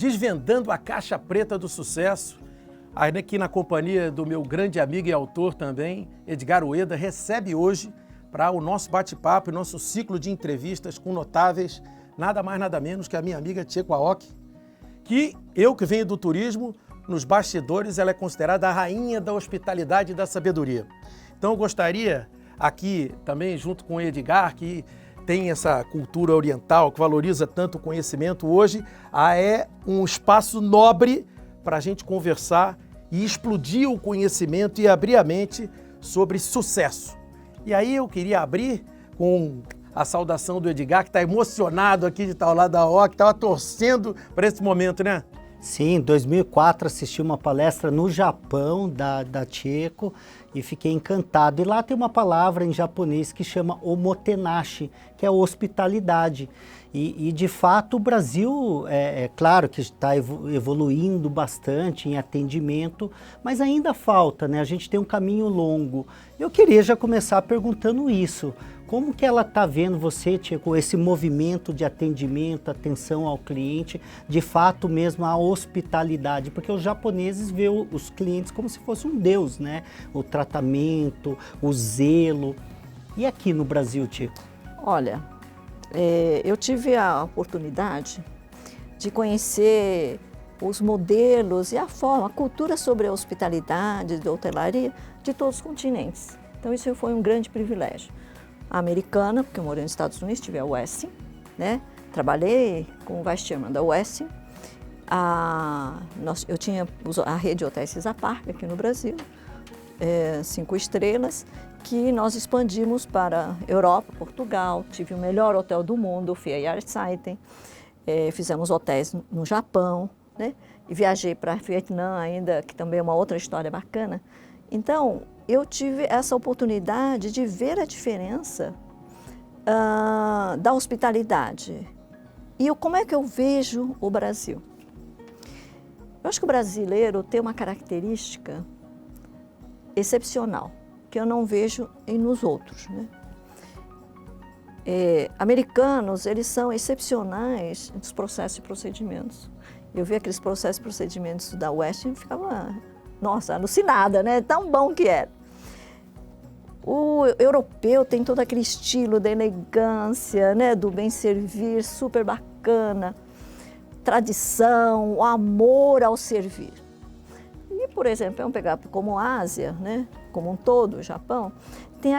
desvendando a caixa preta do sucesso. Aqui na companhia do meu grande amigo e autor também, Edgar Ueda, recebe hoje para o nosso bate-papo, o nosso ciclo de entrevistas com notáveis, nada mais nada menos que a minha amiga Chieko Aoki, que eu que venho do turismo, nos bastidores ela é considerada a rainha da hospitalidade e da sabedoria. Então eu gostaria aqui também, junto com o Edgar, que tem essa cultura oriental, que valoriza tanto o conhecimento hoje, é um espaço nobre para a gente conversar e explodir o conhecimento e abrir a mente sobre sucesso. E aí eu queria abrir com a saudação do Edgar, que está emocionado aqui de estar ao lado da Aoki, que estava torcendo para esse momento, né? Sim, em 2004 assisti uma palestra no Japão da Chieko e fiquei encantado. E lá tem uma palavra em japonês que chama omotenashi, que é hospitalidade. E de fato o Brasil, é claro que está evoluindo bastante em atendimento, mas ainda falta, né? A gente tem um caminho longo. Eu queria já começar perguntando isso. Como que ela está vendo você, Chieko, esse movimento de atendimento, atenção ao cliente, de fato mesmo a hospitalidade? Porque os japoneses veem os clientes como se fosse um deus, né? O tratamento, o zelo. E aqui no Brasil, Chieko? Olha, eu tive a oportunidade de conhecer os modelos e a forma, a cultura sobre a hospitalidade, de hotelaria, de todos os continentes. Então isso foi um grande privilégio. A americana, porque eu morei nos Estados Unidos, tive a Westin, né? Trabalhei com o Vice Chairman da Westin. Eu tinha a rede de hotéis Cisa Park aqui no Brasil, 5 estrelas, que nós expandimos para Europa, Portugal. Tive o melhor hotel do mundo, fui a Yardseiten. Fizemos hotéis no Japão, né? E viajei para Vietnã ainda, que também é uma outra história bacana. Então, eu tive essa oportunidade de ver a diferença da hospitalidade. E como é que eu vejo o Brasil? Eu acho que o brasileiro tem uma característica excepcional, que eu não vejo nos outros, né? Americanos, eles são excepcionais nos processos e procedimentos. Eu vi aqueles processos e procedimentos da Westin e ficava, nossa, alucinada, né? Tão bom que era. O europeu tem todo aquele estilo da elegância, né? Do bem servir, super bacana, tradição, o amor ao servir. E, por exemplo, vamos pegar como a Ásia, né? Como um todo, o Japão, tem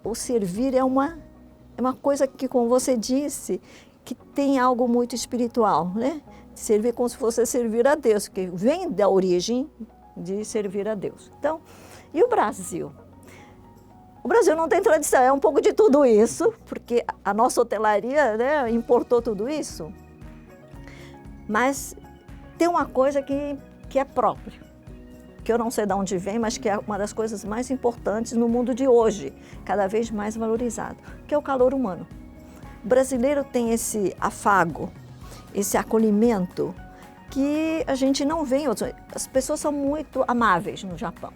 o servir é uma coisa que, como você disse, que tem algo muito espiritual, né? Servir como se fosse servir a Deus, que vem da origem de servir a Deus. Então, e o Brasil? O Brasil não tem tradição, é um pouco de tudo isso, porque a nossa hotelaria, né, importou tudo isso. Mas tem uma coisa que é própria, que eu não sei de onde vem, mas que é uma das coisas mais importantes no mundo de hoje, cada vez mais valorizado, que é o calor humano. O brasileiro tem esse afago, esse acolhimento, que a gente não vê em outros. As pessoas são muito amáveis no Japão.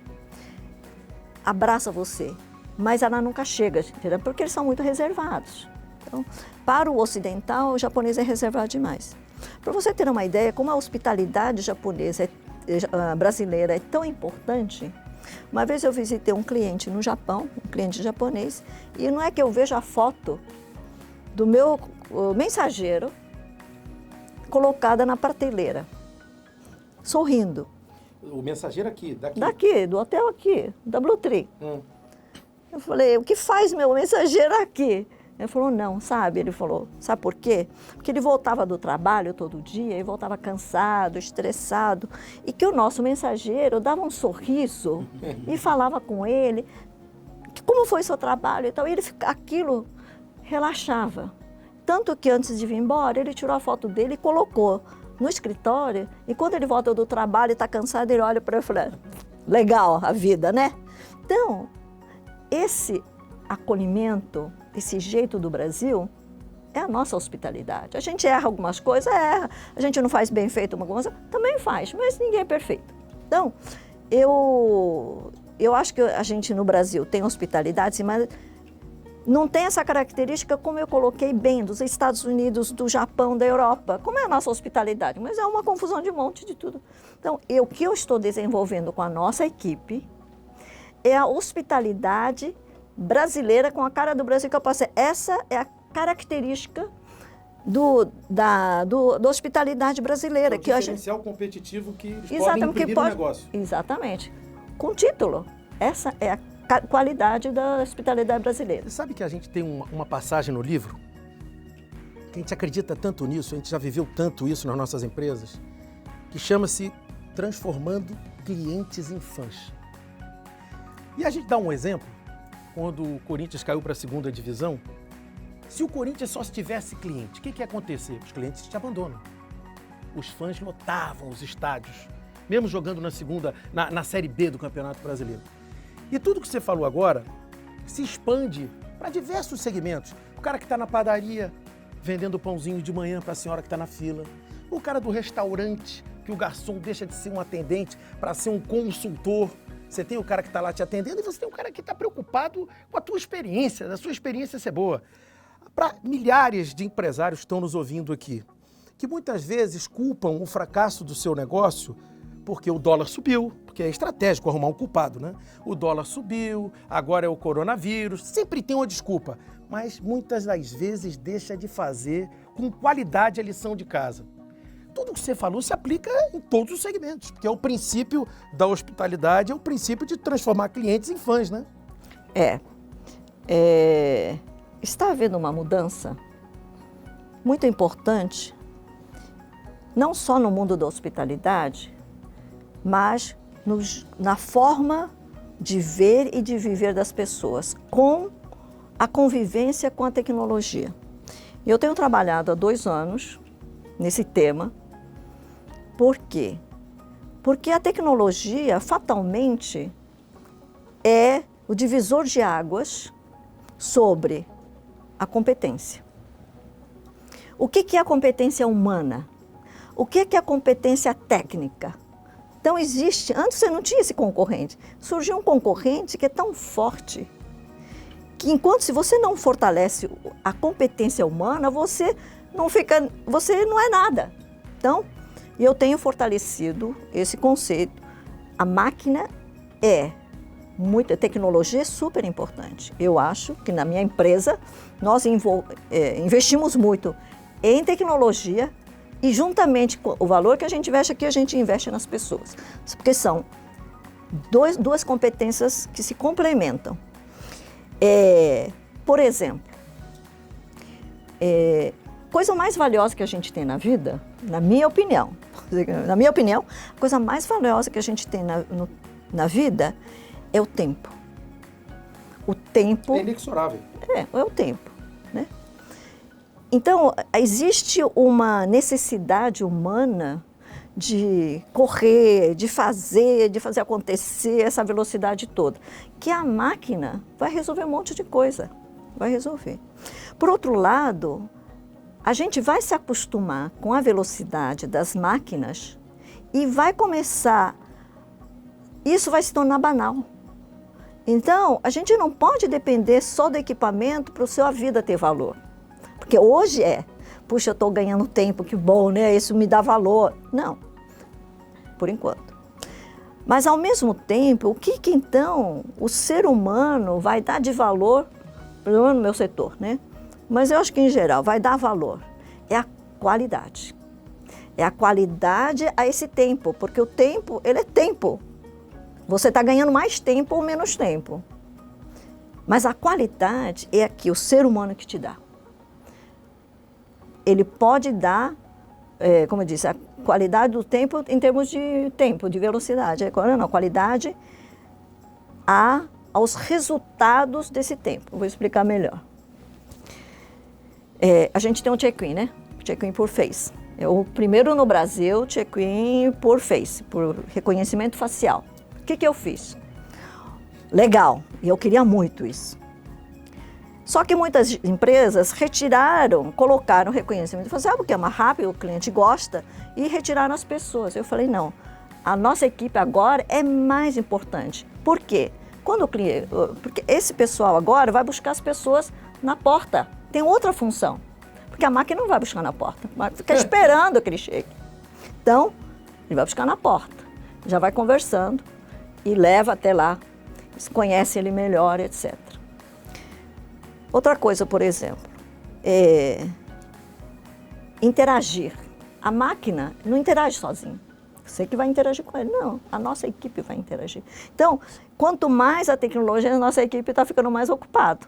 Abraça você, mas ela nunca chega, entendeu? Porque eles são muito reservados. Então, para o ocidental, o japonês é reservado demais. Para você ter uma ideia, como a hospitalidade japonesa brasileira é tão importante, uma vez eu visitei um cliente no Japão, um cliente japonês, e não é que eu vejo a foto do meu mensageiro colocada na prateleira, sorrindo. O mensageiro aqui, daqui? Daqui, do hotel aqui, da Blue Tree. Eu falei, o que faz meu mensageiro aqui? Ele falou, não, sabe? Ele falou, sabe por quê? Porque ele voltava do trabalho todo dia e voltava cansado, estressado, e que o nosso mensageiro dava um sorriso e falava com ele, como foi seu trabalho e tal, e aquilo relaxava. Tanto que antes de vir embora, ele tirou a foto dele e colocou no escritório, e quando ele volta do trabalho e está cansado, ele olha para ele e fala, legal a vida, né? Então, esse acolhimento, esse jeito do Brasil, é a nossa hospitalidade. A gente erra algumas coisas, erra. A gente não faz bem feito alguma coisa, também faz, mas ninguém é perfeito. Então, eu acho que a gente no Brasil tem hospitalidade, sim, mas não tem essa característica, como eu coloquei bem, dos Estados Unidos, do Japão, da Europa. Como é a nossa hospitalidade? Mas é uma confusão de monte de tudo. Então, o que eu estou desenvolvendo com a nossa equipe é a hospitalidade brasileira com a cara do Brasil que eu posso dizer. Essa é a característica da hospitalidade brasileira. É o diferencial competitivo que eles podem imprimir no negócio. Exatamente. Com título. Essa é a qualidade da hospitalidade brasileira. Você sabe que a gente tem uma passagem no livro, que a gente acredita tanto nisso, a gente já viveu tanto isso nas nossas empresas, que chama-se Transformando Clientes em Fãs. E a gente dá um exemplo, quando o Corinthians caiu para a 2ª divisão, se o Corinthians só tivesse cliente, o que ia acontecer? Os clientes te abandonam. Os fãs lotavam os estádios, mesmo jogando na Série B do Campeonato Brasileiro. E tudo que você falou agora se expande para diversos segmentos. O cara que está na padaria vendendo pãozinho de manhã para a senhora que está na fila. O cara do restaurante, que o garçom deixa de ser um atendente para ser um consultor. Você tem o cara que está lá te atendendo e você tem o cara que está preocupado com a tua experiência, da sua experiência ser boa. Para milhares de empresários que estão nos ouvindo aqui, que muitas vezes culpam o fracasso do seu negócio porque o dólar subiu, porque é estratégico arrumar um culpado, né? O dólar subiu, agora é o coronavírus, sempre tem uma desculpa, mas muitas das vezes deixa de fazer com qualidade a lição de casa. Tudo que você falou se aplica em todos os segmentos, porque é o princípio da hospitalidade, é o princípio de transformar clientes em fãs, né? Está havendo uma mudança muito importante, não só no mundo da hospitalidade, mas na forma de ver e de viver das pessoas, com a convivência com a tecnologia. Eu tenho trabalhado há 2 anos nesse tema. Por quê? Porque a tecnologia, fatalmente, é o divisor de águas sobre a competência. O que é a competência humana? O que é a competência técnica? Então existe, antes você não tinha esse concorrente, surgiu um concorrente que é tão forte que se você não fortalece a competência humana, você não é nada. Então, eu tenho fortalecido esse conceito. A máquina a tecnologia é super importante. Eu acho que na minha empresa nós investimos muito em tecnologia e juntamente com o valor que a gente investe aqui, a gente investe nas pessoas. Porque são duas competências que se complementam. Por exemplo, coisa mais valiosa que a gente tem na vida, na minha opinião, a coisa mais valiosa que a gente tem na vida é o tempo. O tempo... É inexorável. É o tempo, né? Então, existe uma necessidade humana de correr, de fazer acontecer essa velocidade toda, que a máquina vai resolver um monte de coisa, vai resolver. Por outro lado, a gente vai se acostumar com a velocidade das máquinas e isso vai se tornar banal. Então, a gente não pode depender só do equipamento para a sua vida ter valor. Porque hoje puxa, eu estou ganhando tempo, que bom, né? Isso me dá valor. Não, por enquanto. Mas, ao mesmo tempo, o que então o ser humano vai dar de valor, pelo menos no meu setor, né? Mas eu acho que, em geral, vai dar valor. É a qualidade. É a qualidade a esse tempo, porque o tempo, ele é tempo. Você está ganhando mais tempo ou menos tempo. Mas a qualidade é aqui, o ser humano que te dá. Ele pode dar, como eu disse, a qualidade do tempo em termos de tempo, de velocidade. Não, qualidade aos resultados desse tempo. Eu vou explicar melhor. A gente tem um check-in, né? Check-in por Face. É o primeiro no Brasil check-in por Face, por reconhecimento facial. O que eu fiz? Legal, e eu queria muito isso. Só que muitas empresas colocaram reconhecimento facial, porque é mais rápido, o cliente gosta, e retiraram as pessoas. Eu falei, não, a nossa equipe agora é mais importante. Por quê? Quando o cliente, porque esse pessoal agora vai buscar as pessoas na porta. Tem outra função. Porque a máquina não vai buscar na porta, vai ficar esperando que ele chegue. Então, ele vai buscar na porta, já vai conversando e leva até lá, conhece ele melhor, etc. Outra coisa, por exemplo, interagir. A máquina não interage sozinha. Você que vai interagir com ele. Não, a nossa equipe vai interagir. Então, quanto mais a tecnologia, a nossa equipe está ficando mais ocupada.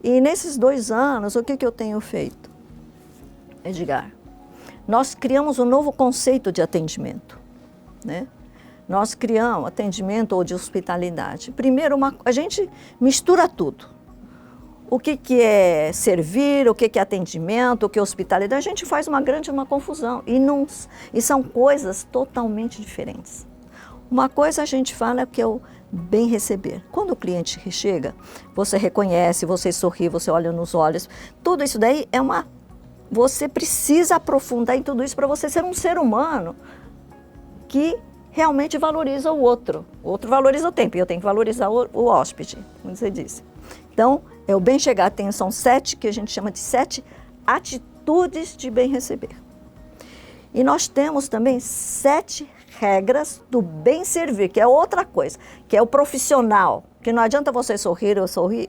E nesses 2 anos, o que eu tenho feito, Edgar? Nós criamos um novo conceito de atendimento, né? Nós criamos atendimento ou de hospitalidade. Primeiro, a gente mistura tudo. O que é servir, o que é atendimento, o que é hospitalidade, a gente faz uma confusão. E são coisas totalmente diferentes. Uma coisa a gente fala que é o bem receber. Quando o cliente chega, você reconhece, você sorri, você olha nos olhos. Tudo isso daí você precisa aprofundar em tudo isso para você ser um ser humano que realmente valoriza o outro. O outro valoriza o tempo e eu tenho que valorizar o hóspede, como você disse. Então, é o bem chegar. São 7, que a gente chama de 7 atitudes de bem receber. E nós temos também 7 regras do bem servir, que é outra coisa, que é o profissional. Que não adianta você sorrir,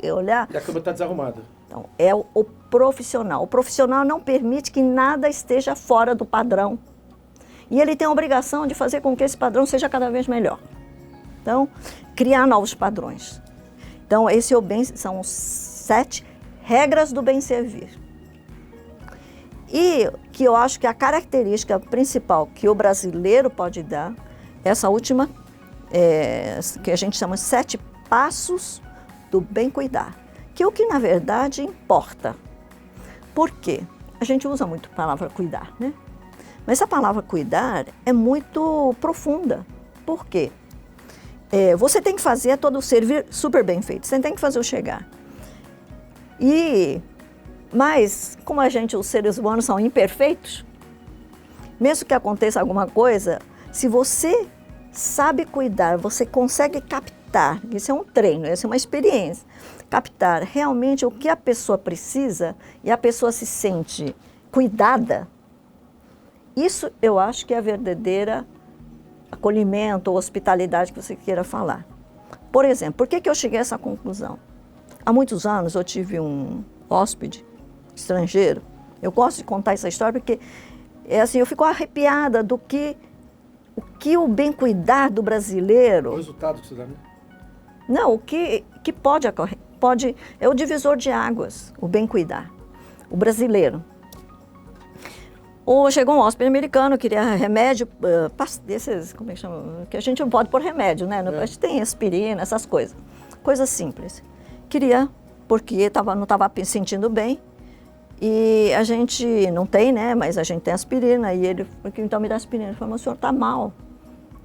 eu olhar. E a cama está desarrumada. Então, é o profissional. O profissional não permite que nada esteja fora do padrão. E ele tem a obrigação de fazer com que esse padrão seja cada vez melhor. Então, criar novos padrões. Então, são os 7 regras do bem servir. E que eu acho que a característica principal que o brasileiro pode dar, essa última, que a gente chama de 7 passos do bem cuidar, que é o que na verdade importa. Por quê? A gente usa muito a palavra cuidar, né? Mas a palavra cuidar é muito profunda. Por quê? Você tem que fazer todo o servir super bem feito, você tem que fazer o chegar. Mas, como os seres humanos são imperfeitos, mesmo que aconteça alguma coisa, se você sabe cuidar, você consegue captar, isso é um treino, isso é uma experiência, captar realmente o que a pessoa precisa e a pessoa se sente cuidada, isso eu acho que é a verdadeira acolhimento ou hospitalidade que você queira falar. Por exemplo, por que eu cheguei a essa conclusão? Há muitos anos eu tive um hóspede estrangeiro. Eu gosto de contar essa história porque eu fico arrepiada do que o bem cuidar do brasileiro... O resultado que você dá, né? Não, o que pode ocorrer. É o divisor de águas, o bem cuidar. O brasileiro. Ou chegou um hóspede americano, queria remédio, desses, como é que chama? Que a gente não pode pôr remédio, né? A gente tem aspirina, essas coisas. Coisas simples. Queria, porque não estava sentindo bem. E a gente não tem, né? Mas a gente tem aspirina. E ele falou, então me dá aspirina. Ele falou, mas o senhor está mal.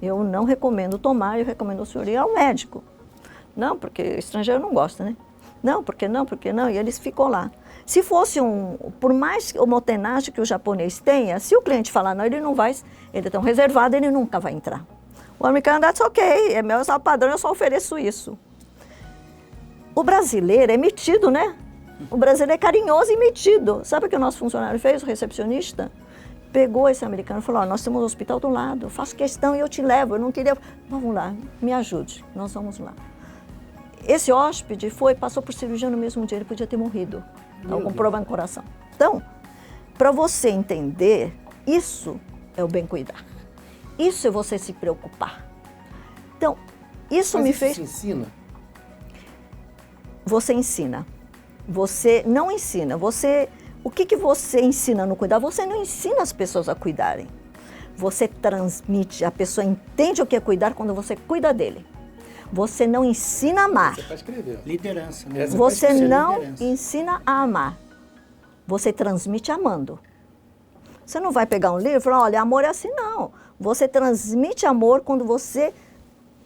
Eu não recomendo tomar, eu recomendo ao senhor ir ao médico. Não, porque estrangeiro não gosta, né? Não, porque não. E eles ficou lá. Se fosse por mais homotenagem que o japonês tenha, se o cliente falar não, ele não vai, ele é tão reservado, ele nunca vai entrar. O americano, that's ok, é meu padrão, eu só ofereço isso. O brasileiro é metido, né? O brasileiro é carinhoso e metido. Sabe o que o nosso funcionário fez, o recepcionista? Pegou esse americano e falou, nós temos um hospital do lado, eu faço questão e eu te levo, eu não queria... Vamos lá, me ajude, nós vamos lá. Esse hóspede passou por cirurgia no mesmo dia, ele podia ter morrido. Algum problema no coração. Então, para você entender, isso é o bem cuidar. Isso é você se preocupar. Então, isso me fez... Você ensina? Você ensina. Você não ensina. O que você ensina no cuidar? Você não ensina as pessoas a cuidarem. Você transmite. A pessoa entende o que é cuidar quando você cuida dele. Você não ensina a amar. Você faz escrever. Liderança. Né? Você não ensina a amar. Você transmite amando. Você não vai pegar um livro e falar, olha, amor é assim, não. Você transmite amor quando você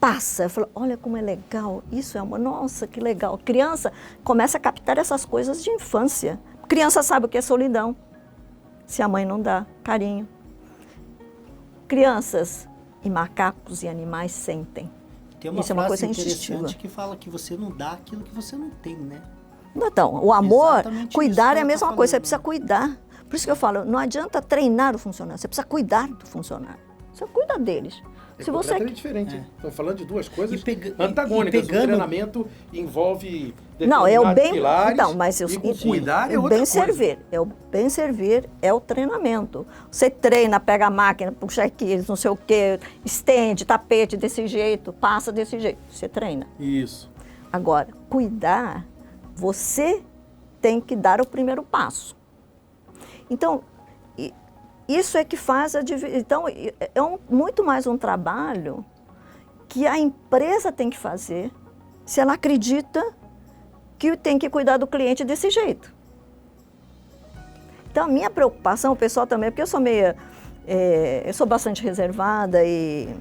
passa. Fala, olha como é legal, isso é amor, nossa, que legal. Criança começa a captar essas coisas de infância. Criança sabe o que é solidão, se a mãe não dá carinho. Crianças e macacos e animais sentem. Tem uma Isso é uma frase coisa interessante instintiva. que fala que você não dá aquilo que você não tem, né? Então, o amor, Exatamente cuidar isso é a que mesma ela tá coisa, você falando, precisa né? cuidar. Por isso que eu falo, não adianta treinar o funcionário, você precisa cuidar do funcionário. Você cuida deles. É Se completamente você diferente. Estão falando de duas coisas E pega- antagônicas. e pegando- O treinamento envolve Não, é o determinados bem. pilares Então, mas e o cuidar é o outra bem coisa. servir. É o bem servir é o treinamento. Você treina, pega a máquina, puxa aqui, não sei o quê, estende, tapete desse jeito, passa desse jeito. Você treina. Isso. Agora, cuidar, você tem que dar o primeiro passo. Então, isso é que faz a divisão. Então, muito mais um trabalho que a empresa tem que fazer se ela acredita que tem que cuidar do cliente desse jeito. Então, a minha preocupação, o pessoal também, porque eu sou meio... eu sou bastante reservada e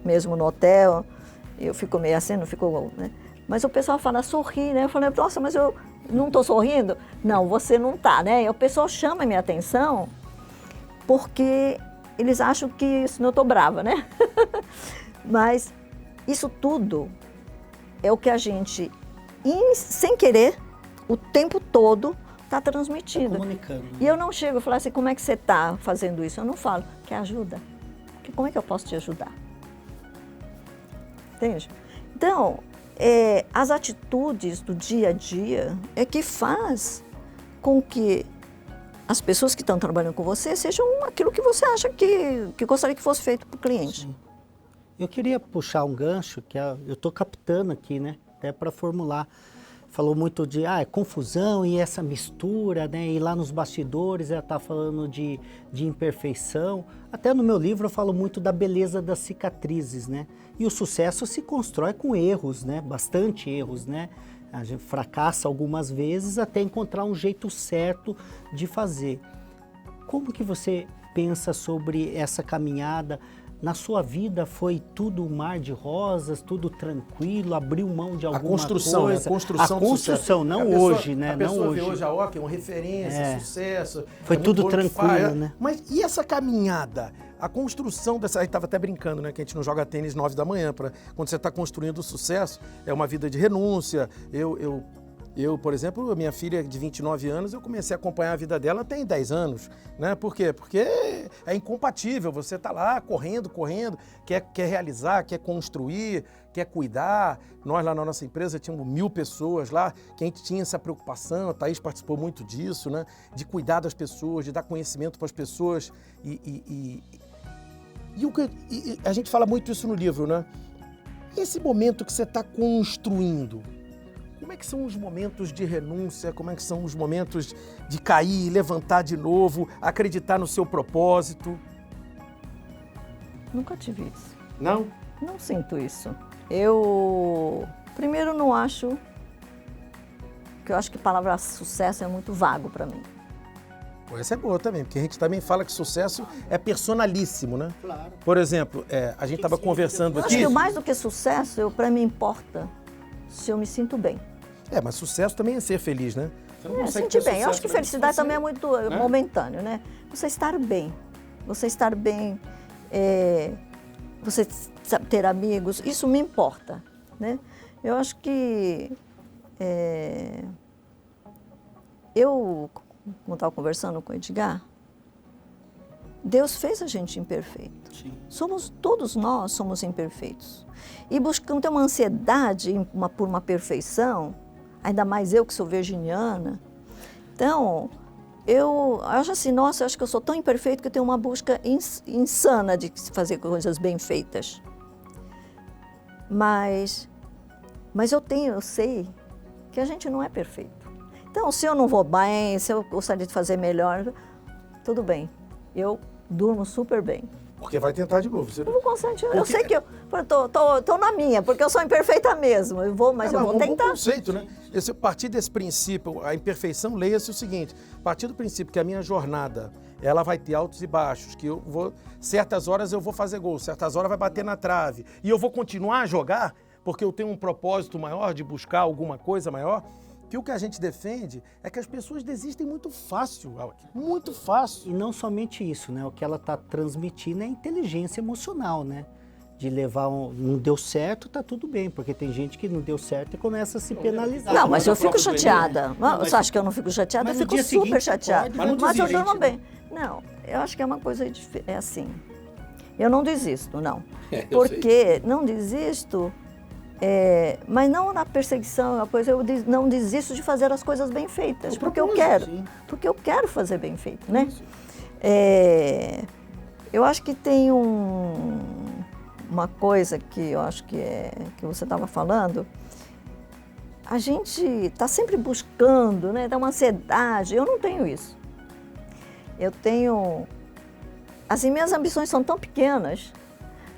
mesmo no hotel, eu fico meio assim, não fico... Né? Mas o pessoal fala, sorri, né? Eu falei, nossa, mas eu não estou sorrindo? Não, você não está, né? E o pessoal chama a minha atenção porque eles acham que senão eu estou brava, né? Mas isso tudo é o que a gente, sem querer, o tempo todo, está transmitindo. Comunicando. E eu não chego e falo assim, como é que você está fazendo isso? Eu não falo, quer ajuda? Como é que eu posso te ajudar? Entende? Então, as atitudes do dia a dia é que faz com que as pessoas que estão trabalhando com você sejam aquilo que você acha que gostaria que fosse feito para o cliente. Sim. Eu queria puxar um gancho que eu estou captando aqui, né? Até para formular. Falou muito de confusão e essa mistura, né? E lá nos bastidores ela está falando de imperfeição. Até no meu livro eu falo muito da beleza das cicatrizes, né? E o sucesso se constrói com erros, né? Bastante erros, né? A gente fracassa algumas vezes até encontrar um jeito certo de fazer. Como que você pensa sobre essa caminhada? Na sua vida foi tudo um mar de rosas, tudo tranquilo, abriu mão de alguma construção, coisa? né? A construção, não a pessoa, hoje, né? A pessoa não vê hoje. hoje a Ockham, referência, sucesso. Foi muito tudo bom no que tranquilo, faz, né? Mas e essa caminhada? A construção dessa... A gente estava até brincando, né? Que a gente não joga tênis 9 da manhã. Quando você está construindo o sucesso, é uma vida de renúncia. Eu, por exemplo, a minha filha de 29 anos, eu comecei a acompanhar a vida dela tem 10 anos, né? Por quê? Porque é incompatível, você tá lá correndo, quer realizar, quer construir, quer cuidar. Nós lá na nossa empresa tínhamos 1000 pessoas lá, que a gente tinha essa preocupação, a Thaís participou muito disso, né? De cuidar das pessoas, de dar conhecimento para as pessoas e a gente fala muito isso no livro, né? E esse momento que você está construindo, como é que são os momentos de renúncia? Como é que são os momentos de cair, levantar de novo, acreditar no seu propósito? Nunca tive isso. Não? Não sinto isso. Eu, primeiro, não acho... Porque eu acho que a palavra sucesso é muito vago para mim. Pô, essa é boa também, porque a gente também fala que sucesso é personalíssimo, né? Claro. Por exemplo, a gente estava conversando Eu acho aqui... que mais do que sucesso, para mim importa se eu me sinto bem. Mas sucesso também é ser feliz, né? Você não consegue sentir ter bem. Eu acho que sucesso felicidade se você- também é muito momentâneo, né? Você estar bem. Você estar bem, você ter amigos, isso me importa, né? Eu acho que como estava conversando com o Edgar, Deus fez a gente imperfeito. Sim. Todos nós somos imperfeitos. E buscamos ter uma ansiedade por uma perfeição, ainda mais eu que sou virginiana. Então, eu acho assim, nossa, eu acho que eu sou tão imperfeito que eu tenho uma busca insana de fazer coisas bem feitas. Mas eu sei que a gente não é perfeito. Então, se eu não vou bem, se eu gostaria de fazer melhor, tudo bem. Eu durmo super bem. Porque vai tentar de novo. Você... Eu vou concentrar. Eu sei que eu tô na minha, porque eu sou imperfeita mesmo. Eu vou tentar. Um conceito, né? A partir desse princípio, a imperfeição, leia-se o seguinte: a partir do princípio que a minha jornada, ela vai ter altos e baixos, que certas horas eu vou fazer gol, certas horas vai bater na trave, e eu vou continuar a jogar, porque eu tenho um propósito maior de buscar alguma coisa maior, que o que a gente defende é que as pessoas desistem muito fácil, muito fácil. E não somente isso, né? O que ela está transmitindo é inteligência emocional, né? de levar não deu certo, tá tudo bem, porque tem gente que não deu certo e começa a se penalizar. Não, mas eu fico chateada. Você acha que eu não fico chateada? Eu fico super chateada. Mas eu durmo bem. Não, eu acho que é uma coisa é assim. Eu não desisto, não. Porque não desisto, mas não na perseguição, eu não desisto de fazer as coisas bem feitas, porque eu quero. Porque eu quero fazer bem feito, né? Eu acho que tem uma coisa que eu acho que você estava falando. A gente está sempre buscando, né? Dá uma ansiedade. Eu não tenho isso. Eu tenho... As minhas ambições são tão pequenas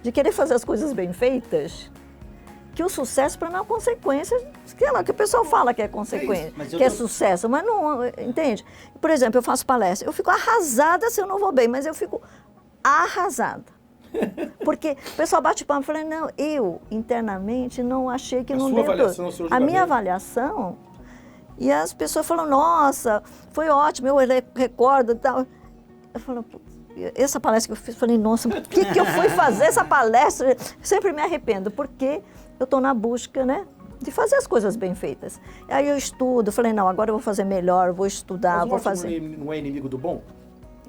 de querer fazer as coisas bem feitas que o sucesso para mim é uma consequência, sei lá, que o pessoal fala que é consequência, que é sucesso, mas não, entende? Por exemplo, eu faço palestra, eu fico arrasada se eu não vou bem, mas eu fico arrasada. Porque o pessoal bate palma e fala, não, eu internamente não achei que não deu tudo. A minha avaliação, e as pessoas falam, nossa, foi ótimo, eu recordo e tal. Eu falo, essa palestra que eu fiz, falei, nossa, por que eu fui fazer essa palestra? Eu sempre me arrependo, porque eu estou na busca, né, de fazer as coisas bem feitas. Aí eu estudo, falei, não, agora eu vou fazer melhor, vou estudar, vou fazer... Não é inimigo do bom?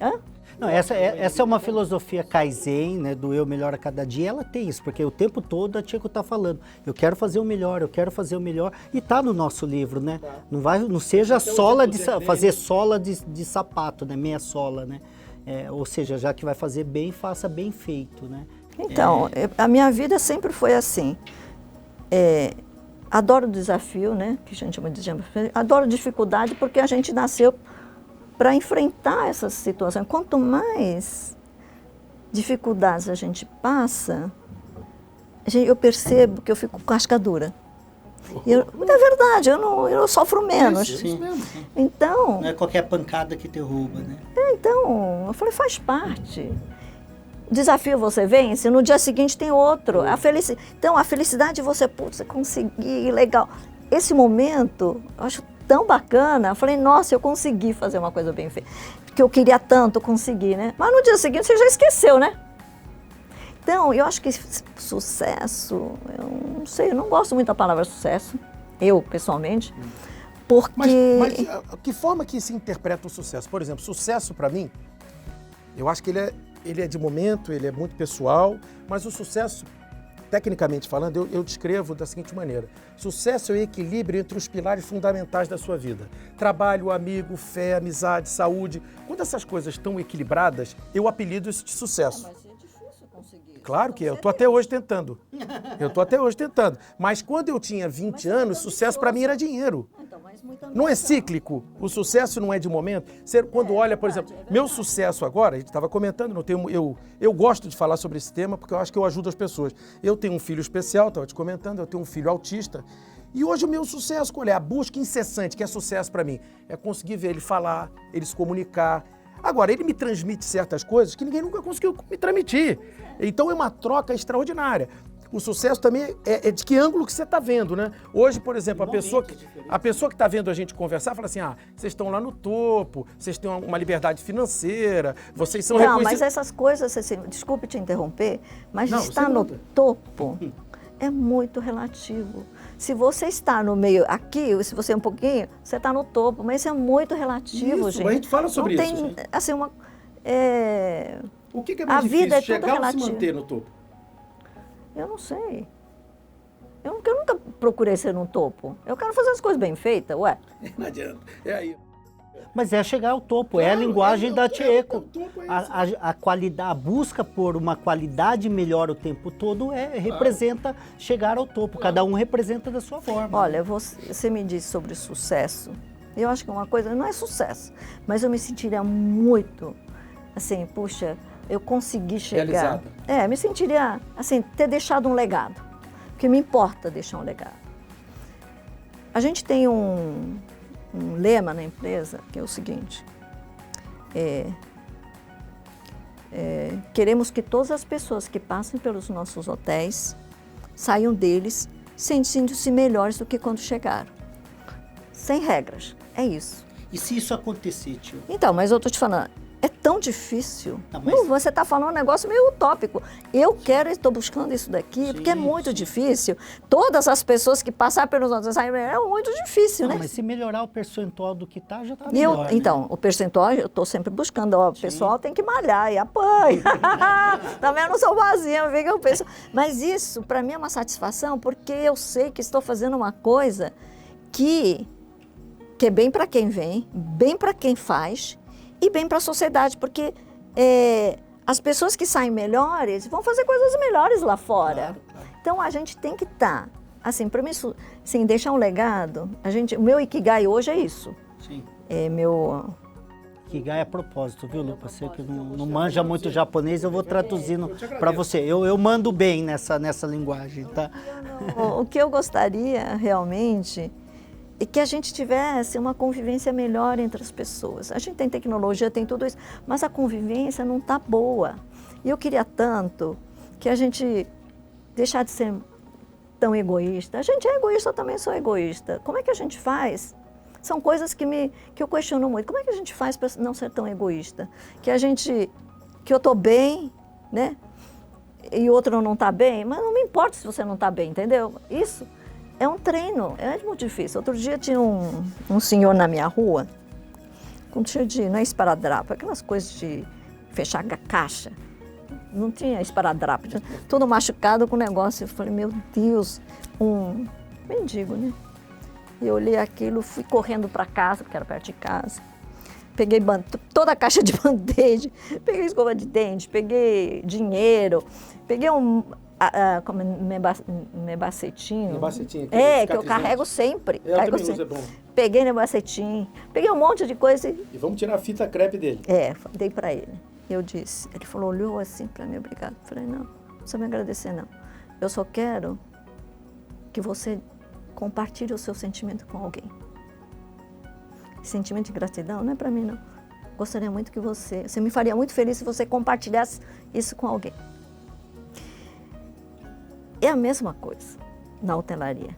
Hã? Não, essa é uma filosofia Kaizen, né, do eu melhor a cada dia, ela tem isso, porque o tempo todo a Chieko está falando, eu quero fazer o melhor, eu quero fazer o melhor, e está no nosso livro, né? Tá. Não seja sola fazer sola de sapato, né, meia sola, né? Ou seja, já que vai fazer bem, faça bem feito, né? Então, a minha vida sempre foi assim. Adoro o desafio, né? Que a gente chama de desafio. Adoro dificuldade porque a gente nasceu para enfrentar essas situações. Quanto mais dificuldades a gente passa, eu percebo que eu fico casca dura. É verdade, eu não sofro menos. Sim. Então, não é qualquer pancada que derruba, né? Então, eu falei, faz parte. O desafio você vence, no dia seguinte tem outro. Então, a felicidade de você conseguir, legal. Esse momento, eu acho tão bacana. Eu falei, nossa, eu consegui fazer uma coisa bem feita. Porque eu queria tanto conseguir, né? Mas no dia seguinte você já esqueceu, né? Então, eu acho que sucesso, eu não sei, eu não gosto muito da palavra sucesso, eu, pessoalmente, porque... Mas que forma que se interpreta o sucesso? Por exemplo, sucesso para mim, eu acho que ele é de momento, ele é muito pessoal, mas o sucesso, tecnicamente falando, eu descrevo da seguinte maneira. Sucesso é o equilíbrio entre os pilares fundamentais da sua vida. Trabalho, amigo, fé, amizade, saúde. Quando essas coisas estão equilibradas, eu apelido isso de sucesso. Claro que é, eu estou até hoje tentando. Mas quando eu tinha 20 anos, sucesso para mim era dinheiro. Não é cíclico? O sucesso não é de momento? Você, quando olha, por exemplo, meu sucesso agora, a gente estava comentando, eu gosto de falar sobre esse tema porque eu acho que eu ajudo as pessoas. Eu tenho um filho especial, estava te comentando, eu tenho um filho autista. E hoje o meu sucesso, qual é? A busca incessante, que é sucesso para mim, é conseguir ver ele falar, ele se comunicar. Agora, ele me transmite certas coisas que ninguém nunca conseguiu me transmitir. Então é uma troca extraordinária. O sucesso também é de que ângulo que você está vendo, né? Hoje, por exemplo, a pessoa que está vendo a gente conversar fala assim, vocês estão lá no topo, vocês têm uma liberdade financeira, vocês são reconhecidos... Não, mas essas coisas, assim, desculpe te interromper, mas estar no topo é muito relativo. Se você está no meio aqui, se você é um pouquinho, você está no topo, mas isso é muito relativo, gente. Mas a gente fala sobre isso. Não tem, assim, O que é mais difícil, chegar ou se manter no topo? Eu não sei. Eu nunca procurei ser no topo. Eu quero fazer as coisas bem feitas, ué. Não adianta, é aí. Mas é chegar ao topo, claro, é a linguagem da Chieko. A qualidade, a busca por uma qualidade melhor o tempo todo representa chegar ao topo. Cada um representa da sua forma. Olha, você me disse sobre sucesso. Eu acho que uma coisa não é sucesso, mas eu me sentiria muito, assim, puxa, eu consegui chegar. Realizada. Me sentiria, assim, ter deixado um legado. Porque me importa deixar um legado. A gente tem um lema na empresa, que é o seguinte, queremos que todas as pessoas que passem pelos nossos hotéis saiam deles sentindo-se melhores do que quando chegaram. Sem regras, é isso. E se isso acontecer, tio? Então, mas eu estou te falando, É tão difícil. Tá, mas- Não, você está falando um negócio meio utópico. Eu quero, estou buscando isso daqui, porque é Sim, muito sim. difícil. Todas as pessoas que passaram pelos nossos ensaios, é muito difícil, Não, né? mas se melhorar o percentual do que tá, já tá E eu, melhor, né? então, o percentual eu estou sempre buscando. Ó, o pessoal tem que malhar e apanha. Também eu não sou boazinha, fica o pessoal. Mas isso, para mim, é uma satisfação, porque eu sei que estou fazendo uma coisa que é bem para quem vem, bem para quem faz e bem para a sociedade, porque as pessoas que saem melhores vão fazer coisas melhores lá fora. Claro, claro. Então a gente tem que estar, assim, para mim, assim, deixar um legado. O meu Ikigai hoje é isso. Sim. É meu. Ikigai é propósito, viu, Lupa? Você que não manja muito japonês, eu vou traduzindo te agradeço. para você. Eu mando bem nessa linguagem, tá? O que eu gostaria realmente é que a gente tivesse uma convivência melhor entre as pessoas. A gente tem tecnologia, tem tudo isso, mas a convivência não está boa. E eu queria tanto que a gente deixar de ser tão egoísta. A gente é egoísta, eu também sou egoísta. Como é que a gente faz? São coisas que eu questiono muito. Como é que a gente faz para não ser tão egoísta? Que eu estou bem, né? E o outro não está bem, mas não me importa se você não está bem, entendeu? Isso é um treino, é muito difícil. Outro dia tinha um senhor na minha rua, com cheio de, não é esparadrapo, aquelas coisas de fechar a caixa. Não tinha esparadrapo, todo machucado com o negócio. Eu falei, meu Deus, um mendigo, né? E eu olhei aquilo, fui correndo para casa, porque era perto de casa. Peguei toda a caixa de band-aid, peguei escova de dente, peguei dinheiro, peguei nebacetinho. Nebacetinho, Que eu cicatrizante. carrego sempre. Eu carrego também uso, sempre. é bom. Peguei nebacetinho, peguei um monte de coisa e E vamos tirar a fita crepe dele. dei para ele. Eu disse, ele falou, olhou assim para mim, obrigado. Eu falei, não precisa me agradecer, não. Eu só quero que você compartilhe o seu sentimento com alguém. Sentimento de gratidão não é para mim, não. Gostaria muito que você me faria muito feliz se você compartilhasse isso com alguém. É a mesma coisa na hotelaria.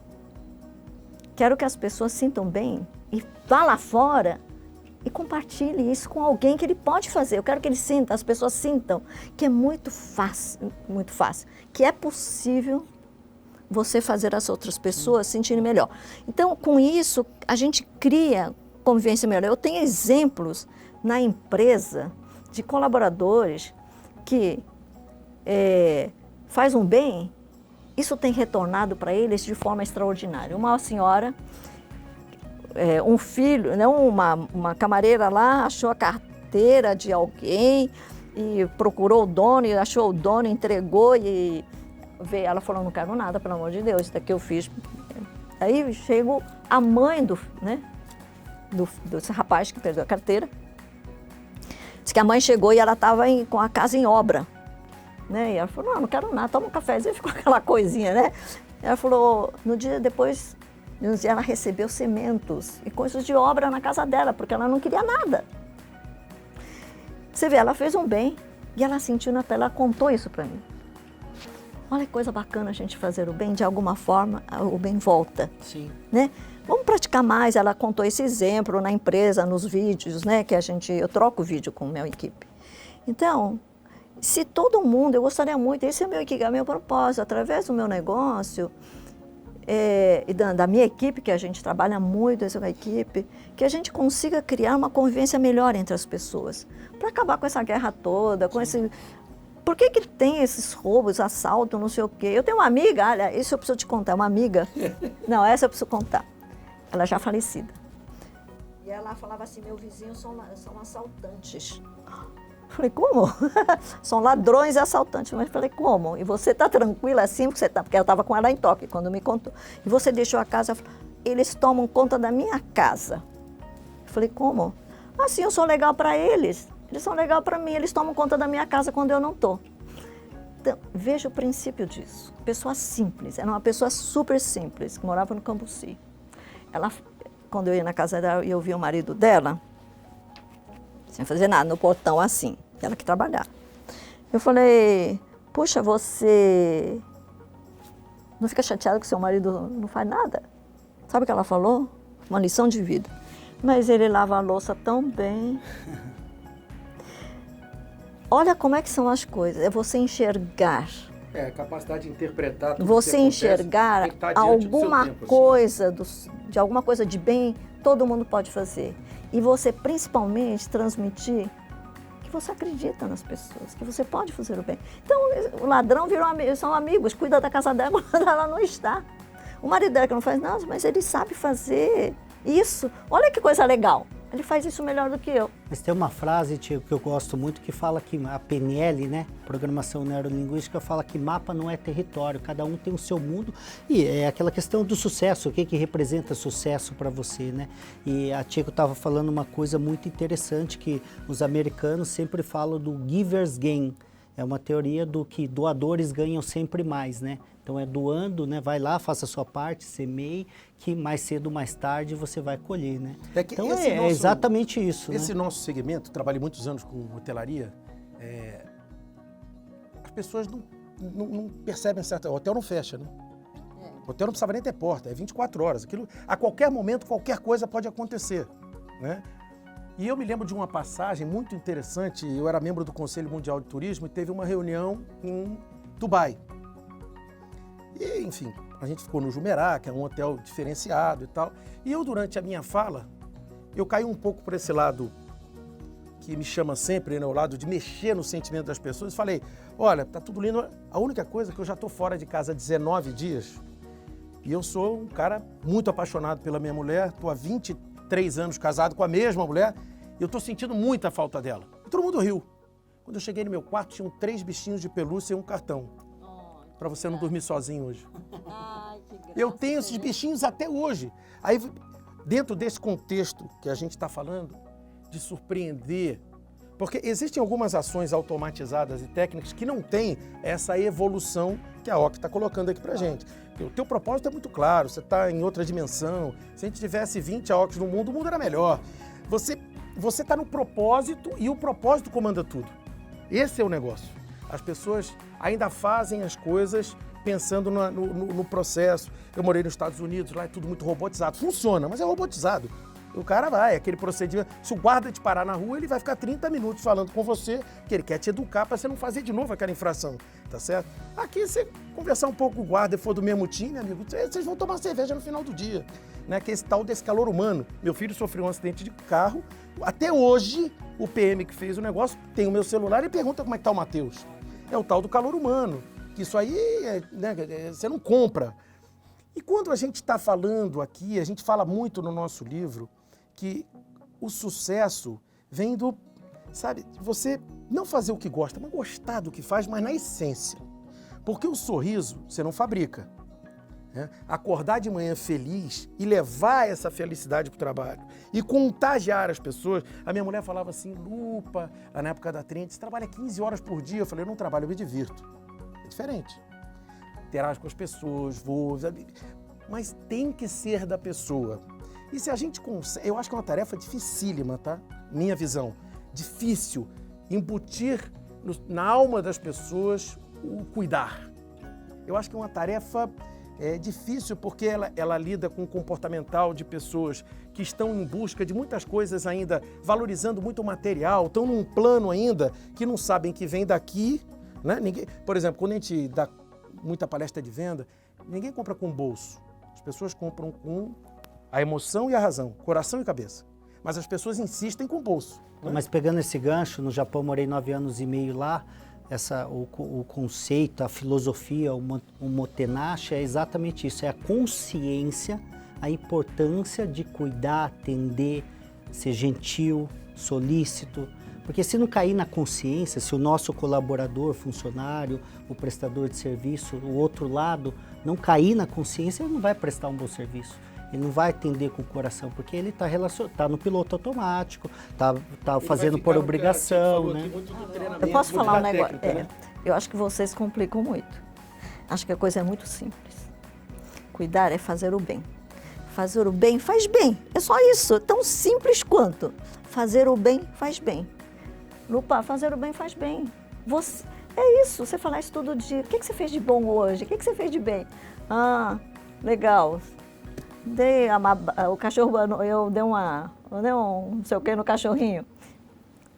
Quero que as pessoas sintam bem e vá lá fora e compartilhe isso com alguém que ele pode fazer. Eu quero que ele sinta, as pessoas sintam que é muito fácil, que é possível você fazer as outras pessoas sentirem melhor. Então, com isso, a gente cria convivência melhor. Eu tenho exemplos na empresa de colaboradores que faz um bem, isso tem retornado para eles de forma extraordinária. Uma senhora, um filho, né, uma camareira lá, achou a carteira de alguém e procurou o dono, e achou o dono, entregou e veio. Ela falou, não quero nada, pelo amor de Deus, isso daqui eu fiz. Aí chegou a mãe desse rapaz que perdeu a carteira. Diz que a mãe chegou e ela estava com a casa em obra. Né? E ela falou, não quero nada, toma um cafezinho, ficou aquela coisinha, né? Ela falou, no dia depois, ela recebeu cimentos e coisas de obra na casa dela, porque ela não queria nada. Você vê, ela fez um bem e ela sentiu na pele, ela contou isso para mim. Olha que coisa bacana a gente fazer o bem, de alguma forma o bem volta. Sim. Né? Vamos praticar mais, ela contou esse exemplo na empresa, nos vídeos, né? Que eu troco vídeo com a minha equipe. Então, se todo mundo, eu gostaria muito, esse é meu Ikigai, meu propósito, através do meu negócio e da minha equipe, que a gente trabalha muito, essa equipe, que a gente consiga criar uma convivência melhor entre as pessoas, para acabar com essa guerra toda, com esse... Por que tem esses roubos, assalto, não sei o quê? Eu tenho uma amiga, olha, isso eu preciso te contar, uma amiga. Não, essa eu preciso contar. Ela já falecida. E ela falava assim, meu vizinho são assaltantes. Falei, como? São ladrões e assaltantes. Mas falei, como? E você está tranquila assim? Porque eu estava com ela em Tóquio, quando me contou. E você deixou a casa? Eles tomam conta da minha casa. Eu falei, como? Assim, eu sou legal para eles. Eles são legal para mim. Eles tomam conta da minha casa quando eu não estou. Então, veja o princípio disso. Pessoa simples. Era uma pessoa super simples, que morava no Cambuci. Ela, quando eu ia na casa dela e eu via o marido dela, sem fazer nada, no portão assim, ela que trabalhava. Eu falei, puxa, você não fica chateada que seu marido não faz nada? Sabe o que ela falou? Uma lição de vida. Mas ele lava a louça tão bem. olha como é que são as coisas, é você enxergar. É, capacidade de interpretar tudo Você que acontece, enxergar tem que estar diante do seu alguma tempo, assim. coisa, de alguma coisa de bem, todo mundo pode fazer. E você, principalmente, transmitir que você acredita nas pessoas, que você pode fazer o bem. Então, o ladrão virou são amigos, cuida da casa dela quando ela não está. O marido dela que não faz nada, mas ele sabe fazer isso. Olha que coisa legal. Ele faz isso melhor do que eu. Mas tem uma frase, Tio, que eu gosto muito, que fala que a PNL, né, Programação Neurolinguística, fala que mapa não é território, cada um tem o seu mundo. E é aquela questão do sucesso, o que representa sucesso para você, né? E a Tico estava falando uma coisa muito interessante, que os americanos sempre falam do giver's gain. É uma teoria do que doadores ganham sempre mais, né? Então é doando, né? Vai lá, faça a sua parte, semeie, que mais cedo ou mais tarde você vai colher, né? Então é exatamente isso. Esse né? nosso segmento, trabalhei muitos anos com hotelaria, as pessoas não percebem certo. O hotel não fecha, né? O hotel não precisava nem ter porta, é 24 horas. Aquilo, a qualquer momento, qualquer coisa pode acontecer, né? E eu me lembro de uma passagem muito interessante. Eu era membro do Conselho Mundial de Turismo e teve uma reunião em Dubai. E, enfim, a gente ficou no Jumeirah, que é um hotel diferenciado e tal. E eu, durante a minha fala, eu caí um pouco por esse lado que me chama sempre, né, o lado de mexer no sentimento das pessoas. E falei, olha, tá tudo lindo. A única coisa é que eu já estou fora de casa há 19 dias. E eu sou um cara muito apaixonado pela minha mulher. Estou há 23 anos casado com a mesma mulher. E eu estou sentindo muita falta dela. E todo mundo riu. Quando eu cheguei no meu quarto, tinham 3 bichinhos de pelúcia e um cartão. Para você não dormir sozinho hoje. Ai, que graça. Eu tenho esses bichinhos até hoje. Aí, dentro desse contexto que a gente está falando, de surpreender, porque existem algumas ações automatizadas e técnicas que não têm essa evolução que a OC está colocando aqui para gente. O teu propósito é muito claro, você está em outra dimensão. Se a gente tivesse 20 OCs no mundo, o mundo era melhor. Você está no propósito e o propósito comanda tudo. Esse é o negócio. As pessoas ainda fazem as coisas pensando no processo. Eu morei nos Estados Unidos, lá é tudo muito robotizado. Funciona, mas é robotizado. O cara vai, aquele procedimento. Se o guarda te parar na rua, ele vai ficar 30 minutos falando com você, que ele quer te educar para você não fazer de novo aquela infração, tá certo? Aqui, você conversar um pouco com o guarda e for do mesmo time, amigo, vocês vão tomar cerveja no final do dia, né? Que é esse tal desse calor humano. Meu filho sofreu um acidente de carro. Até hoje, o PM que fez o negócio tem o meu celular e pergunta como é que tá o Matheus. É o tal do calor humano, que isso aí, né, você não compra. E quando a gente está falando aqui, a gente fala muito no nosso livro, que o sucesso vem do, sabe, você não fazer o que gosta, mas gostar do que faz, mas na essência. Porque o sorriso você não fabrica. Né? Acordar de manhã feliz e levar essa felicidade para o trabalho e contagiar as pessoas. A minha mulher falava assim, Lupa, lá na época da Trend, você trabalha 15 horas por dia. Eu falei, eu não trabalho, eu me divirto. É diferente. Interajo com as pessoas, vou, mas tem que ser da pessoa. E se a gente consegue, eu acho que é uma tarefa dificílima, tá? Minha visão. Difícil embutir na alma das pessoas o cuidar. Eu acho que é uma tarefa difícil porque ela lida com o comportamental de pessoas que estão em busca de muitas coisas ainda, valorizando muito o material, estão num plano ainda que não sabem que vem daqui, né? Por exemplo, quando a gente dá muita palestra de venda, ninguém compra com bolso. As pessoas compram com a emoção e a razão, coração e cabeça. Mas as pessoas insistem com o bolso. Né? Mas pegando esse gancho, no Japão morei 9 anos e meio lá, o conceito, a filosofia, o motenashi é exatamente isso, é a consciência, a importância de cuidar, atender, ser gentil, solícito, porque se não cair na consciência, se o nosso colaborador, funcionário, o prestador de serviço, o outro lado, não cair na consciência, ele não vai prestar um bom serviço. Ele não vai atender com o coração, porque ele está no piloto automático, está fazendo por obrigação, né? Eu posso falar um negócio? Eu acho que vocês complicam muito. Acho que a coisa é muito simples. Cuidar é fazer o bem. Fazer o bem faz bem. É só isso, é tão simples quanto. Fazer o bem faz bem. Lupa, fazer o bem faz bem. É isso, você falar isso todo dia. O que você fez de bom hoje? O que você fez de bem? Ah, legal. Dei o cachorro, eu dei um não sei o que no cachorrinho.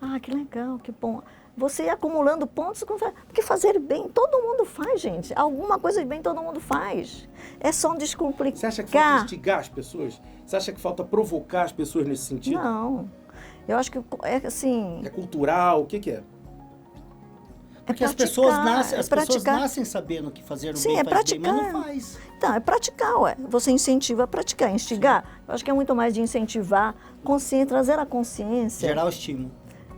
Ah, que legal, que bom. você ir acumulando pontos, porque fazer bem, todo mundo faz, gente. Alguma coisa de bem todo mundo faz. É só descomplicar. Você acha que falta instigar as pessoas? Você acha que falta provocar as pessoas nesse sentido? Não. Eu acho que é assim... É cultural? O que é? Porque as pessoas nascem sabendo que fazer o Sim, bem é faz bem, praticar. mas não faz. Então, é praticar, ué. Você incentiva a praticar. Instigar, eu acho que é muito mais de incentivar, trazer a consciência. Gerar o estímulo.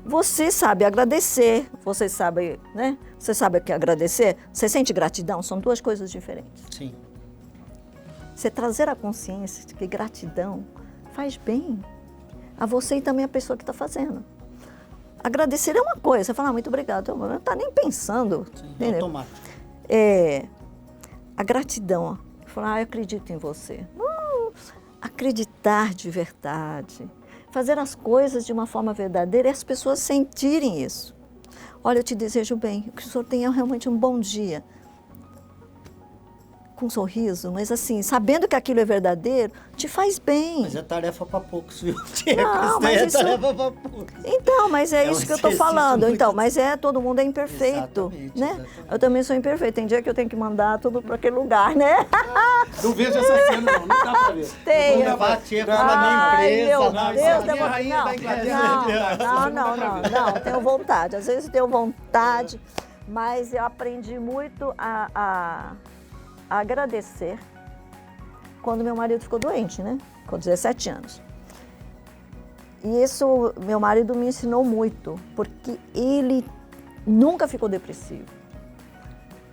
Você sabe agradecer, você sabe, né? Você sabe o que é agradecer? Você sente gratidão? São duas coisas diferentes. Sim. Você trazer a consciência de que gratidão faz bem a você e também a pessoa que está fazendo. Agradecer é uma coisa, você fala, muito obrigado, não está nem pensando. Sim, entendeu? automático. A gratidão, falar, eu acredito em você. Acreditar de verdade, fazer as coisas de uma forma verdadeira e as pessoas sentirem isso. Olha, eu te desejo bem, que o senhor tenha realmente um bom dia. Com um sorriso, mas assim, sabendo que aquilo é verdadeiro, te faz bem. Mas é tarefa para poucos, viu? Não, mas isso... tarefa para poucos. Então, mas é isso que eu estou falando. Muito... Então, mas todo mundo é imperfeito, exatamente, né? Exatamente. Eu também sou imperfeito. Tem dia que eu tenho que mandar tudo para aquele lugar, né? Não vejo essa cena, não dá para ver. Tem. Vou levar a tia para minha empresa. Meu não, Deus, é a rainha da Inglaterra. Não, tenho vontade. Às vezes tenho vontade, mas eu aprendi muito a agradecer quando meu marido ficou doente, né? Com 17 anos. E isso, meu marido me ensinou muito, porque ele nunca ficou depressivo.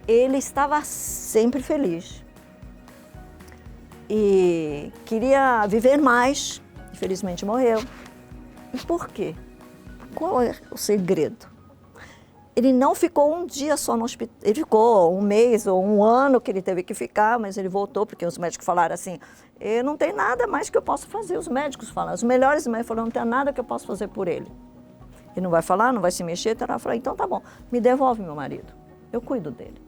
Ele estava sempre feliz. E queria viver mais, infelizmente morreu. E por quê? Qual é o segredo? Ele não ficou um dia só no hospital, ele ficou um mês ou um ano que ele teve que ficar, mas ele voltou, porque os médicos falaram assim, não tem nada mais que eu possa fazer, os médicos falaram, os melhores médicos falaram, não tem nada que eu possa fazer por ele. Ele não vai falar, não vai se mexer, eu falei, então tá bom, me devolve meu marido, eu cuido dele.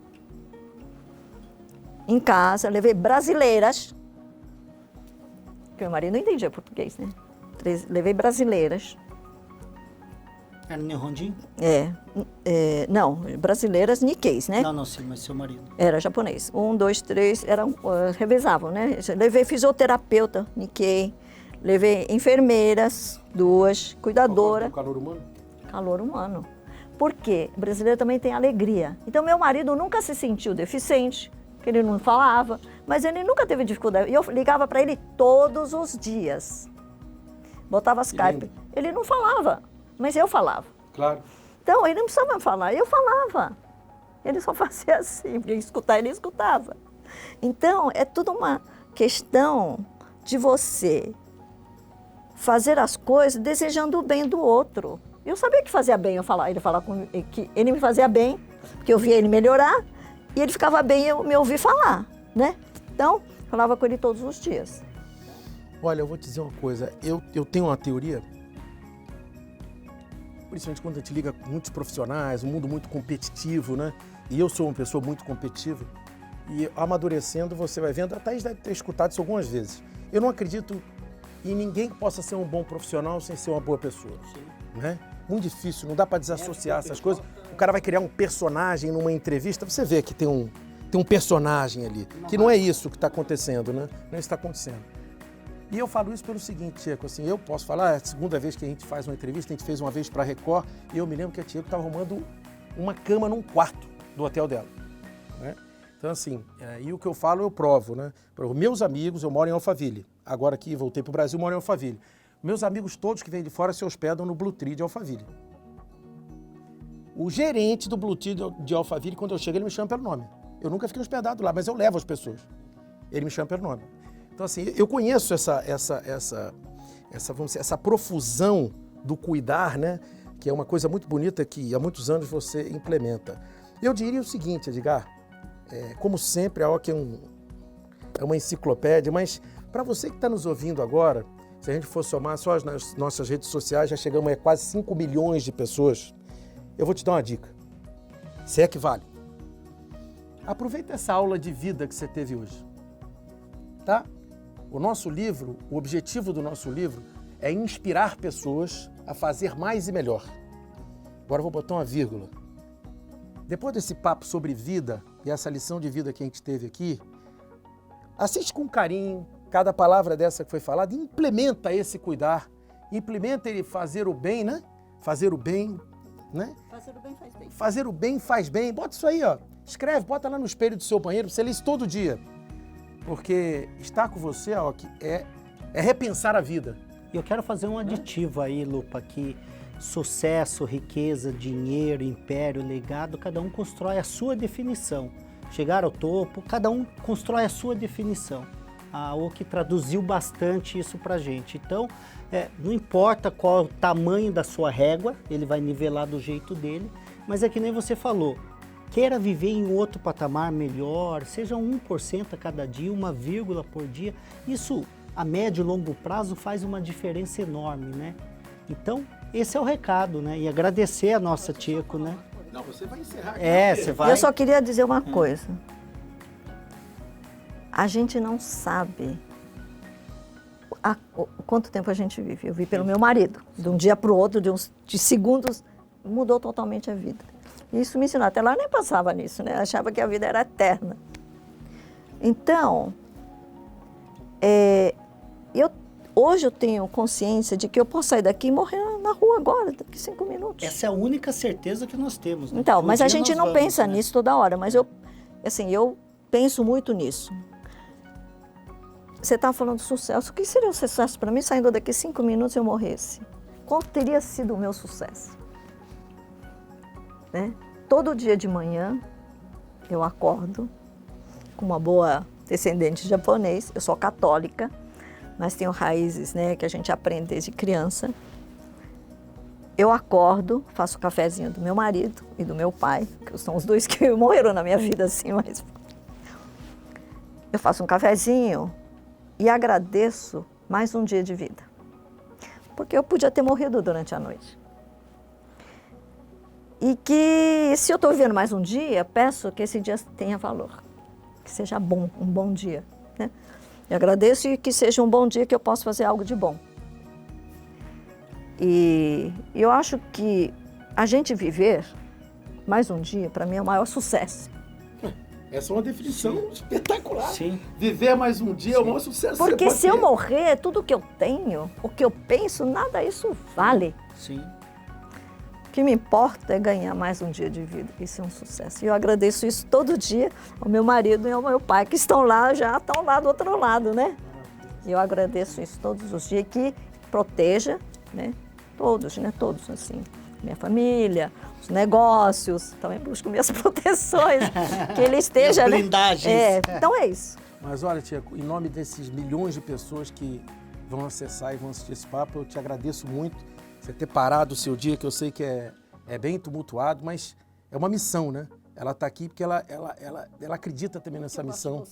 Em casa, levei brasileiras, porque meu marido não entendia português, né? Levei brasileiras. Era no Rondinho? Não, brasileiras Nikkeis, né? Não, sim, mas seu marido. Era japonês. 1, 2, 3, revezavam, né? Levei fisioterapeuta, Nikkei, levei enfermeiras, 2, cuidadora. Calor humano? Calor humano. Por quê? O brasileiro também tem alegria. Então, meu marido nunca se sentiu deficiente, que ele não falava, mas ele nunca teve dificuldade. E eu ligava para ele todos os dias. Botava Skype. Ele não falava. Mas eu falava. Claro. Então, ele não precisava falar, eu falava. Ele só fazia assim, porque escutar, ele escutava. Então, é tudo uma questão de você fazer as coisas desejando o bem do outro. Eu sabia que fazia bem ele falava comigo, que ele me fazia bem, porque eu via ele melhorar, e ele ficava bem eu me ouvir falar, né? Então, falava com ele todos os dias. Olha, eu vou te dizer uma coisa, eu tenho uma teoria, principalmente quando a gente liga com muitos profissionais, um mundo muito competitivo, né? E eu sou uma pessoa muito competitiva. E amadurecendo, você vai vendo, a Thaís deve ter escutado isso algumas vezes. Eu não acredito em ninguém que possa ser um bom profissional sem ser uma boa pessoa. Né? Muito difícil, não dá para desassociar essas coisas. O cara vai criar um personagem numa entrevista, você vê que tem um personagem ali, que não é isso que está acontecendo, né? Não é isso que está acontecendo. E eu falo isso pelo seguinte, Tcheco, assim, eu posso falar, é a segunda vez que a gente faz uma entrevista, a gente fez uma vez para a Record, e eu me lembro que a Tcheco estava arrumando uma cama num quarto do hotel dela. Né? Então, assim, e o que eu falo eu provo, né? Para os meus amigos, eu moro em Alphaville. Agora que voltei para o Brasil, moro em Alphaville. Meus amigos todos que vêm de fora se hospedam no Blue Tree de Alphaville. O gerente do Blue Tree de Alphaville, quando eu chego, ele me chama pelo nome. Eu nunca fiquei hospedado lá, mas eu levo as pessoas. Ele me chama pelo nome. Então, assim, eu conheço vamos dizer, essa profusão do cuidar, né? Que é uma coisa muito bonita que há muitos anos você implementa. Eu diria o seguinte, Edgar, como sempre, a OC é uma enciclopédia, mas para você que está nos ouvindo agora, se a gente for somar só nas nossas redes sociais, já chegamos a quase 5 milhões de pessoas. Eu vou te dar uma dica, se é que vale. Aproveita essa aula de vida que você teve hoje, tá? O nosso livro, o objetivo do nosso livro é inspirar pessoas a fazer mais e melhor. Agora eu vou botar uma vírgula. Depois desse papo sobre vida e essa lição de vida que a gente teve aqui, assiste com carinho cada palavra dessa que foi falada e implementa esse cuidar. Implementa ele fazer o bem, né? Fazer o bem, né? Fazer o bem faz bem. Fazer o bem faz bem. Bota isso aí, ó. Escreve, bota lá no espelho do seu banheiro, você lê isso todo dia. Porque estar com você, ó, é repensar a vida. E eu quero fazer um aditivo aí, Lupa, que sucesso, riqueza, dinheiro, império, legado, cada um constrói a sua definição. Chegar ao topo, cada um constrói a sua definição. A OCI traduziu bastante isso pra gente. Então, não importa qual é o tamanho da sua régua, ele vai nivelar do jeito dele, mas é que nem você falou, queira viver em outro patamar melhor, seja 1% a cada dia, 1 por dia, isso a médio e longo prazo faz uma diferença enorme, né? Então, esse é o recado, né? E agradecer a nossa Tcheco, né? Não, você vai encerrar aqui. Você vai. Eu só queria dizer uma coisa. A gente não sabe quanto tempo a gente vive. Eu vi pelo meu marido. De um dia para o outro, de segundos, mudou totalmente a vida. Isso me ensinou. Até lá eu nem pensava nisso, né? Eu achava que a vida era eterna. Então, hoje eu tenho consciência de que eu posso sair daqui e morrer na rua agora, daqui 5 minutos. Essa é a única certeza que nós temos, né? Então, mas a dia gente nós não vamos, pensa né? nisso toda hora, mas eu penso muito nisso. Você estava falando de sucesso. O que seria o sucesso para mim saindo daqui 5 minutos e eu morresse? Qual teria sido o meu sucesso? Né? Todo dia de manhã eu acordo com uma boa descendente japonês. Eu sou católica, mas tenho raízes, né, que a gente aprende desde criança. Eu acordo, faço o cafezinho do meu marido e do meu pai, que são os dois que morreram na minha vida, assim, mas... Eu faço um cafezinho e agradeço mais um dia de vida. Porque eu podia ter morrido durante a noite. E que, se eu estou vivendo mais um dia, peço que esse dia tenha valor. Que seja bom, um bom dia, né? Eu agradeço e que seja um bom dia que eu possa fazer algo de bom. E eu acho que a gente viver mais um dia, para mim, é o maior sucesso. Essa é uma definição espetacular. Sim. Viver mais um dia é o maior sucesso. Porque se eu morrer, tudo que eu tenho, o que eu penso, nada isso vale. Sim. O que me importa é ganhar mais um dia de vida. Isso é um sucesso. E eu agradeço isso todo dia ao meu marido e ao meu pai, que estão lá do outro lado, né? E eu agradeço isso todos os dias, que proteja, né? Todos, né? Todos, assim. Minha família, os negócios, também busco minhas proteções, que ele esteja, As né? blindagens. Então é isso. Mas olha, Tia, em nome desses milhões de pessoas que vão acessar e vão assistir esse papo, eu te agradeço muito você ter parado o seu dia, que eu sei que é bem tumultuado, mas é uma missão, né? Ela está aqui porque ela acredita também nessa missão.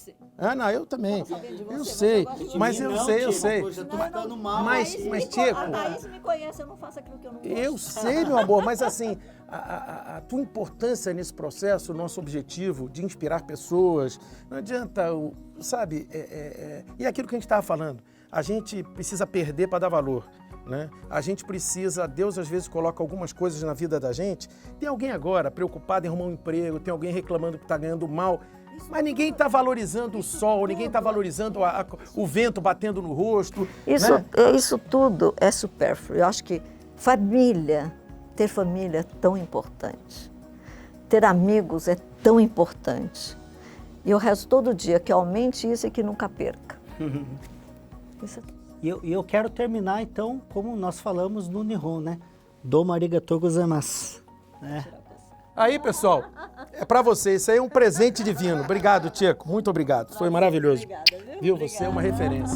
Não, eu também. Eu sei, mas eu sei. Eu já tô ficando mal. Mas, Tcheco, A Thaís me conhece, eu não faço aquilo que eu não gosto. eu sei, meu amor, mas assim, a tua importância nesse processo, o nosso objetivo de inspirar pessoas, não adianta, sabe, e aquilo que a gente estava falando, a gente precisa perder para dar valor. Né? A gente precisa, Deus às vezes coloca algumas coisas na vida da gente. Tem alguém agora preocupado em arrumar um emprego, tem alguém reclamando que está ganhando mal, mas ninguém está valorizando o sol, ninguém está valorizando o vento batendo no rosto. Né? Isso tudo é supérfluo. Eu acho que ter família é tão importante. Ter amigos é tão importante. E eu rezo todo dia que aumente isso e que nunca perca. Isso é... E eu quero terminar, então, como nós falamos no Nihon, né? Domo arigatou gozaimasu. Aí, pessoal, é para você. Isso aí é um presente divino. Obrigado, Tcheco. Muito obrigado. Foi maravilhoso. Obrigada, viu? Viu? Você é uma referência.